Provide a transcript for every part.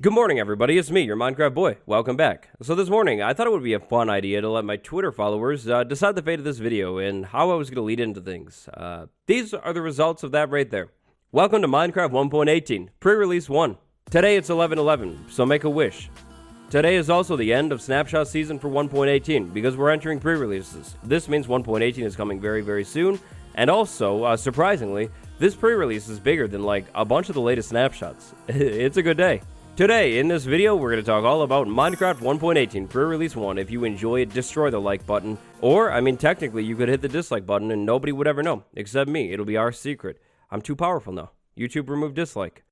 Good morning, everybody. It's me, your Minecraft boy. Welcome back. So this morning, I thought it would be a fun idea to let my Twitter followers decide the fate of this video and how I was going to lead into things. These are the results of that right there. Welcome to Minecraft 1.18, pre-release 1. Today it's 11/11, so make a wish. Today is also the end of Snapshot season for 1.18 because we're entering pre-releases. This means 1.18 is coming very, very soon. And also, surprisingly, this pre-release is bigger than like a bunch of the latest snapshots. It's a good day. Today, in this video, we're going to talk all about Minecraft 1.18 pre-release 1. If you enjoy it, destroy the like button. Or, I mean, technically, you could hit the dislike button and nobody would ever know, except me. It'll be our secret. I'm too powerful now. YouTube removed dislike.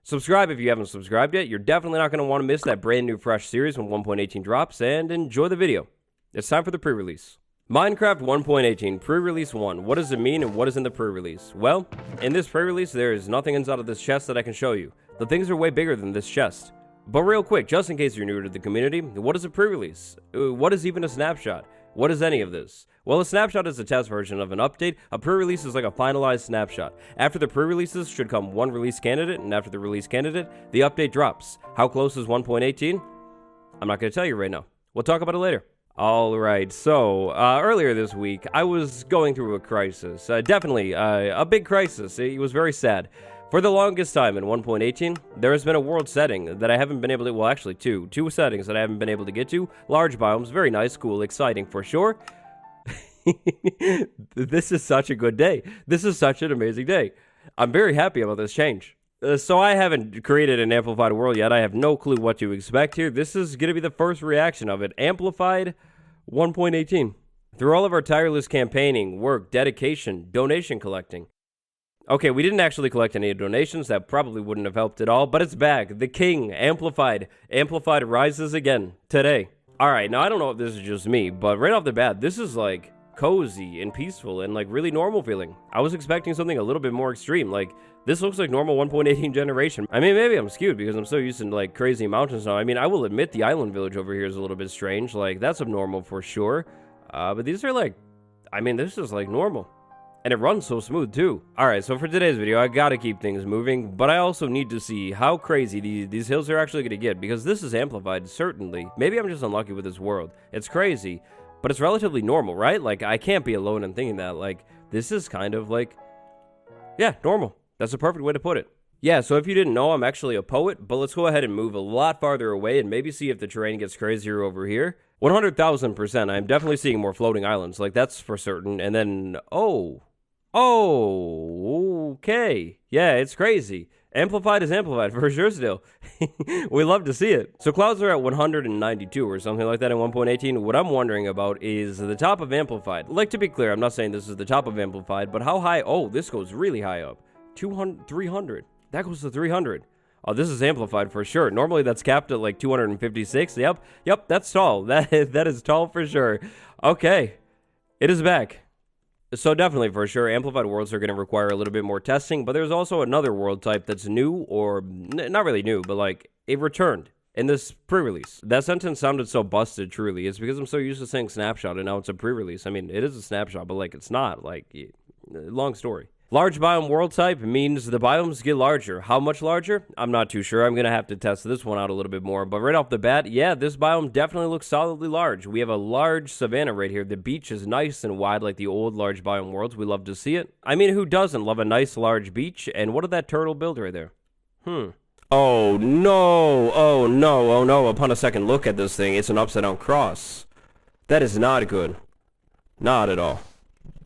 Subscribe if you haven't subscribed yet. You're definitely not going to want to miss that brand new fresh series when 1.18 drops, and enjoy the video. It's time for the pre-release. Minecraft 1.18 pre-release 1. What does it mean and what is in the pre-release? Well, in this pre-release, there is nothing inside of this chest that I can show you. The things are way bigger than this chest. But real quick, just in case you're new to the community, what is a pre-release? What is even a snapshot? What is any of this? Well, a snapshot is a test version of an update. A pre-release is like a finalized snapshot. After the pre-releases should come one release candidate, and after the release candidate, the update drops. How close is 1.18? I'm not going to tell you right now. We'll talk about it later. Alright, so, earlier this week, I was going through a crisis. Definitely, a big crisis. It was very sad. For the longest time in 1.18, there has been a world setting that I haven't been able to, well actually two settings that I haven't been able to get to. Large biomes, very nice, cool, exciting for sure. This is such a good day. This is such an amazing day. I'm very happy about this change. So I haven't created an amplified world yet. I have no clue what to expect here. This is going to be the first reaction of it. Amplified 1.18. Through all of our tireless campaigning, work, dedication, donation collecting. Okay, we didn't actually collect any donations. That probably wouldn't have helped at all, but it's back. The king, Amplified. Amplified rises again today. All right, now I don't know if this is just me, but right off the bat, this is like cozy and peaceful and like really normal feeling. I was expecting something a little bit more extreme. Like this looks like normal 1.18 generation. I mean, maybe I'm skewed because I'm so used to like crazy mountains now. I mean, I will admit the island village over here is a little bit strange. Like that's abnormal for sure. But these are like, I mean, this is like normal. And it runs so smooth too. Alright, so for today's video, I gotta keep things moving, but I also need to see how crazy these hills are actually gonna get, because this is amplified, certainly. Maybe I'm just unlucky with this world. It's crazy, but it's relatively normal, right? Like, I can't be alone in thinking that. Like, this is kind of like, yeah, normal. That's the perfect way to put it. Yeah, so if you didn't know, I'm actually a poet, but let's go ahead and move a lot farther away and maybe see if the terrain gets crazier over here. 100,000%, I'm definitely seeing more floating islands, like that's for certain, and then, oh, okay. Yeah, it's crazy. Amplified is amplified for sure still. We love to see it. So clouds are at 192 or something like that in 1.18. What I'm wondering about is the top of amplified. Like, to be clear, I'm not saying this is the top of amplified, but how high? Oh, this goes really high up. 200, 300. That goes to 300. Oh, this is amplified for sure. Normally that's capped at like 256. Yep, that's tall. That is tall for sure. Okay, it is back. So definitely, for sure, amplified worlds are going to require a little bit more testing, but there's also another world type that's new, or not really new, but like, it returned in this pre-release. That sentence sounded so busted, truly. It's because I'm so used to saying snapshot, and now it's a pre-release. I mean, it is a snapshot, but like, it's not. Like, long story. Large biome world type means the biomes get larger. How much larger? I'm not too sure. I'm going to have to test this one out a little bit more. But right off the bat, yeah, this biome definitely looks solidly large. We have a large savanna right here. The beach is nice and wide like the old large biome worlds. We love to see it. I mean, who doesn't love a nice large beach? And what did that turtle build right there? Oh, no. Oh, no. Oh, no. Upon a second look at this thing, it's an upside down cross. That is not good. Not at all.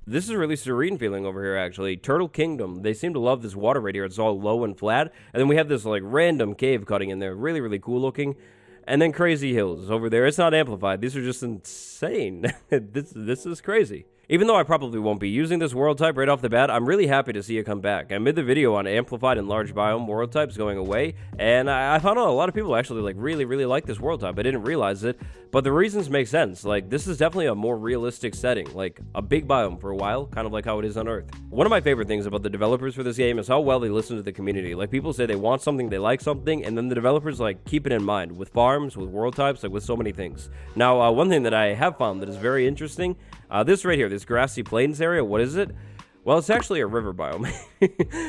This is really serene feeling over here, actually. Turtle Kingdom. They seem to love this water right here. It's all low and flat. And then we have this, like, random cave cutting in there. Really, really cool looking. And then crazy hills over there. It's not amplified. These are just insane. This is crazy. Even though I probably won't be using this world type right off the bat, I'm really happy to see it come back. I made the video on amplified and large biome world types going away, and I found out a lot of people actually like really like this world type. I didn't realize it, but the reasons make sense. Like, this is definitely a more realistic setting, like a big biome for a while, kind of like how it is on Earth. One of my favorite things about the developers for this game is how well they listen to the community. Like, people say they want something, they like something, and then the developers like keep it in mind with farms, with world types, like with so many things. Now, one thing that I have found that is very interesting, this right here, this grassy plains area, what is it? Well, it's actually a river biome.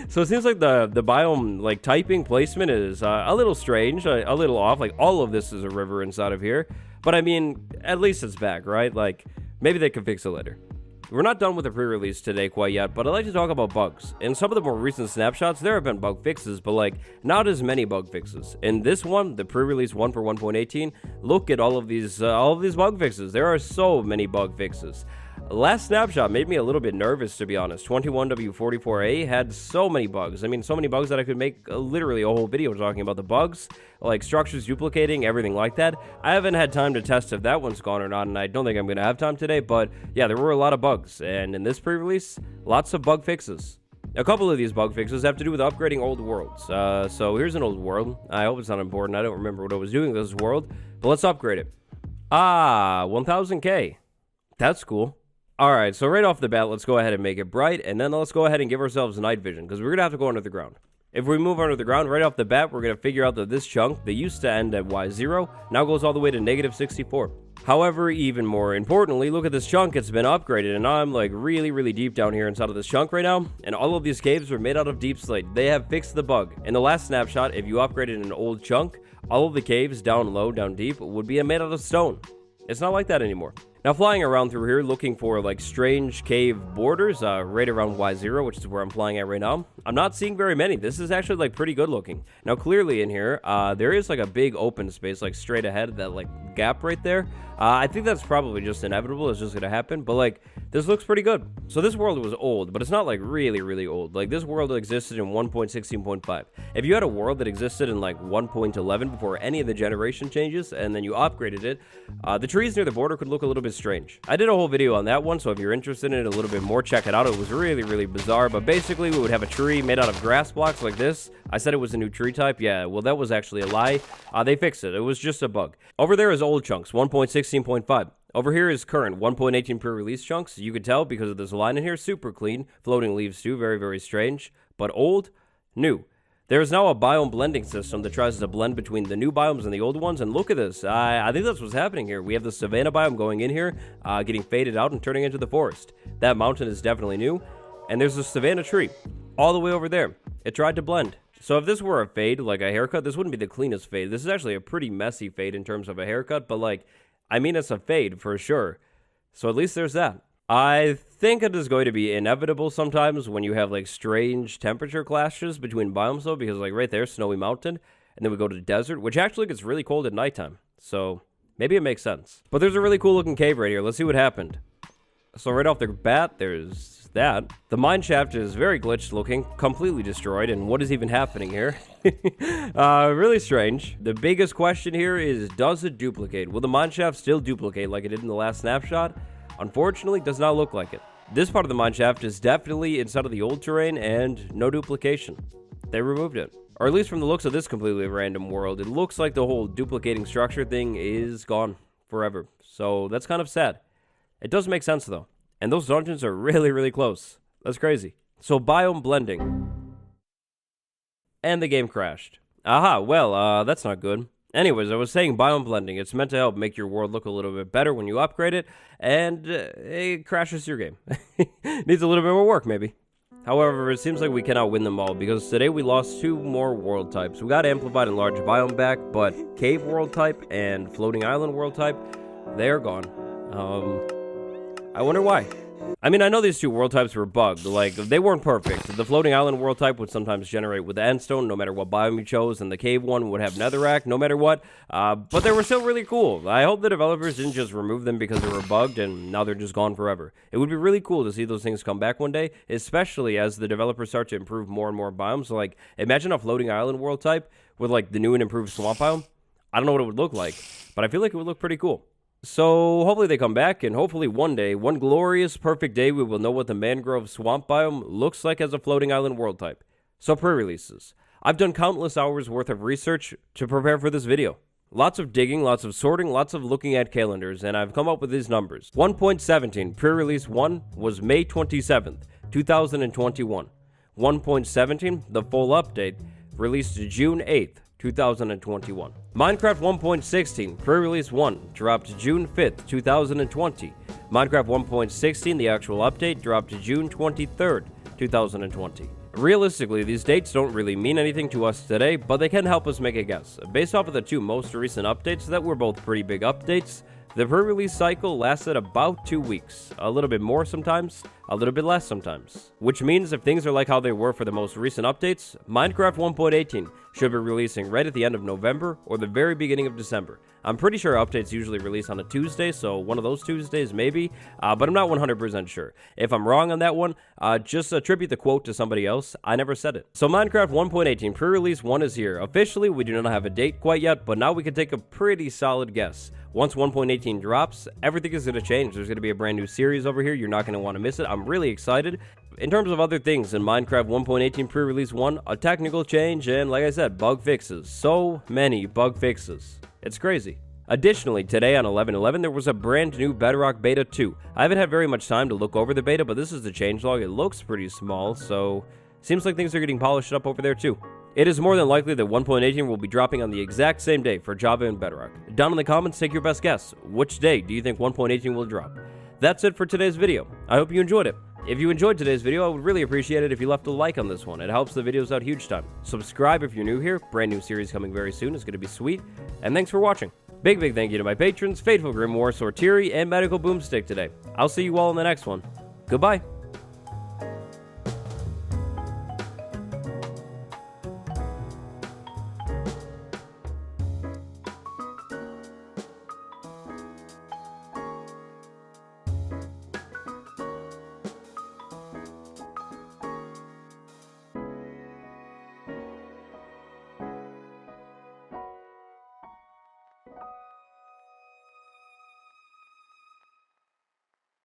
So it seems like the biome, like, typing placement is a little strange, a little off. Like, all of this is a river inside of here. But I mean, at least it's back, right? Like, maybe they can fix it later. We're not done with the pre-release today quite yet, but I'd like to talk about bugs. In some of the more recent snapshots, there have been bug fixes, but like, not as many bug fixes. In this one, the pre-release one for 1.18, look at all of these bug fixes. There are so many bug fixes. Last snapshot made me a little bit nervous, to be honest. 21W44A had so many bugs. I mean, so many bugs that I could make literally a whole video talking about the bugs, like structures duplicating, everything like that. I haven't had time to test if that one's gone or not, and I don't think I'm going to have time today, but yeah, there were a lot of bugs, and in this pre-release, lots of bug fixes. A couple of these bug fixes have to do with upgrading old worlds. So here's an old world. I hope it's not important. I don't remember what I was doing with this world, but let's upgrade it. 1000K. That's cool. Alright, so right off the bat, let's go ahead and make it bright, and then let's go ahead and give ourselves night vision, because we're going to have to go under the ground. If we move under the ground, right off the bat, we're going to figure out that this chunk, that used to end at Y0, now goes all the way to -64. However, even more importantly, look at this chunk, it's been upgraded, and I'm like really deep down here inside of this chunk right now, and all of these caves were made out of deep slate. They have fixed the bug. In the last snapshot, if you upgraded an old chunk, all of the caves down low, down deep, would be made out of stone. It's not like that anymore. Now, flying around through here, looking for, like, strange cave borders, right around Y0, which is where I'm flying at right now, I'm not seeing very many. This is actually, like, pretty good looking. Now, clearly in here, there is, like, a big open space, like, straight ahead, that, like, gap right there. I think that's probably just inevitable. It's just gonna happen, but, like, this looks pretty good. So this world was old, but it's not, like, really old. Like, this world existed in 1.16.5. If you had a world that existed in, like, 1.11 before any of the generation changes, and then you upgraded it, the trees near the border could look a little bit strange. I did a whole video on that one, so if you're interested in it a little bit more, check it out. It was really bizarre, but basically we would have a tree made out of grass blocks like this. I said it was a new tree type. Yeah, well, that was actually a lie. They fixed it. It was just a bug. Over there is old chunks, 1.16.5. Over here is current 1.18 pre-release chunks. You could tell because of this line in here. Super clean. Floating leaves too. Very strange. But old, new. There is now a biome blending system that tries to blend between the new biomes and the old ones, and look at this. I think that's what's happening here. We have the savanna biome going in here, getting faded out and turning into the forest. That mountain is definitely new, and there's a savanna tree all the way over there. It tried to blend. So if this were a fade, like a haircut, this wouldn't be the cleanest fade. This is actually a pretty messy fade in terms of a haircut, but like, I mean, it's a fade for sure. So at least there's that. I think it is going to be inevitable sometimes when you have, like, strange temperature clashes between biomes, though, because, like, right there, snowy mountain, and then we go to the desert, which actually gets really cold at nighttime. So maybe it makes sense. But there's a really cool-looking cave right here. Let's see what happened. So right off the bat, there's that. The mine shaft is very glitched looking, completely destroyed, and what is even happening here? Really strange. The biggest question here is, does it duplicate? Will the mine shaft still duplicate like it did in the last snapshot? Unfortunately, does not look like it. This part of the mine shaft is definitely inside of the old terrain and no duplication. They removed it. Or at least from the looks of this completely random world, it looks like the whole duplicating structure thing is gone forever. So that's kind of sad. It does make sense though. And those dungeons are really close. That's crazy. So biome blending. And the game crashed. Aha, well, that's not good. Anyways, I was saying biome blending. It's meant to help make your world look a little bit better when you upgrade it, and it crashes your game. Needs a little bit more work, maybe. However, it seems like we cannot win them all, because today we lost 2 more world types. We got amplified and large biome back, but cave world type and floating island world type, they are gone. I wonder why. I mean, I know these 2 world types were bugged, like, they weren't perfect. The floating island world type would sometimes generate with the endstone, no matter what biome you chose, and the cave one would have netherrack, no matter what, but they were still really cool. I hope the developers didn't just remove them because they were bugged, and now they're just gone forever. It would be really cool to see those things come back one day, especially as the developers start to improve more and more biomes. Like, imagine a floating island world type with, like, the new and improved swamp biome. I don't know what it would look like, but I feel like it would look pretty cool. So, hopefully they come back, and hopefully one day, one glorious, perfect day, we will know what the mangrove swamp biome looks like as a floating island world type. So, pre-releases. I've done countless hours worth of research to prepare for this video. Lots of digging, lots of sorting, lots of looking at calendars, and I've come up with these numbers. 1.17, pre-release 1, was May 27th, 2021. 1.17, the full update, released June 8th, 2021. Minecraft 1.16, pre-release 1, dropped June 5th, 2020. Minecraft 1.16, the actual update, dropped June 23rd, 2020. Realistically, these dates don't really mean anything to us today, but they can help us make a guess. Based off of the two most recent updates that were both pretty big updates, the pre-release cycle lasted about 2 weeks, a little bit more sometimes, a little bit less sometimes. Which means if things are like how they were for the most recent updates, Minecraft 1.18 should be releasing right at the end of November or the very beginning of December. I'm pretty sure updates usually release on a Tuesday, so one of those Tuesdays maybe, but I'm not 100% sure. If I'm wrong on that one, just attribute the quote to somebody else. I never said it. So Minecraft 1.18 pre-release 1 is here. Officially, we do not have a date quite yet, but now we can take a pretty solid guess. Once 1.18 drops, everything is going to change. There's going to be a brand new series over here. You're not going to want to miss it. I'm really excited. In terms of other things in Minecraft 1.18 pre-release 1, a technical change and, like I said, bug fixes. So many bug fixes. It's crazy. Additionally, today on 11/11, there was a brand new Bedrock Beta 2. I haven't had very much time to look over the beta, but this is the changelog. It looks pretty small, so seems like things are getting polished up over there too. It is more than likely that 1.18 will be dropping on the exact same day for Java and Bedrock. Down in the comments, take your best guess. Which day do you think 1.18 will drop? That's it for today's video. I hope you enjoyed it. If you enjoyed today's video, I would really appreciate it if you left a like on this one. It helps the videos out huge time. Subscribe if you're new here. Brand new series coming very soon. It's going to be sweet. And thanks for watching. Big thank you to my patrons, Fateful Grimoire, Sortiri, and Medical Boomstick today. I'll see you all in the next one. Goodbye.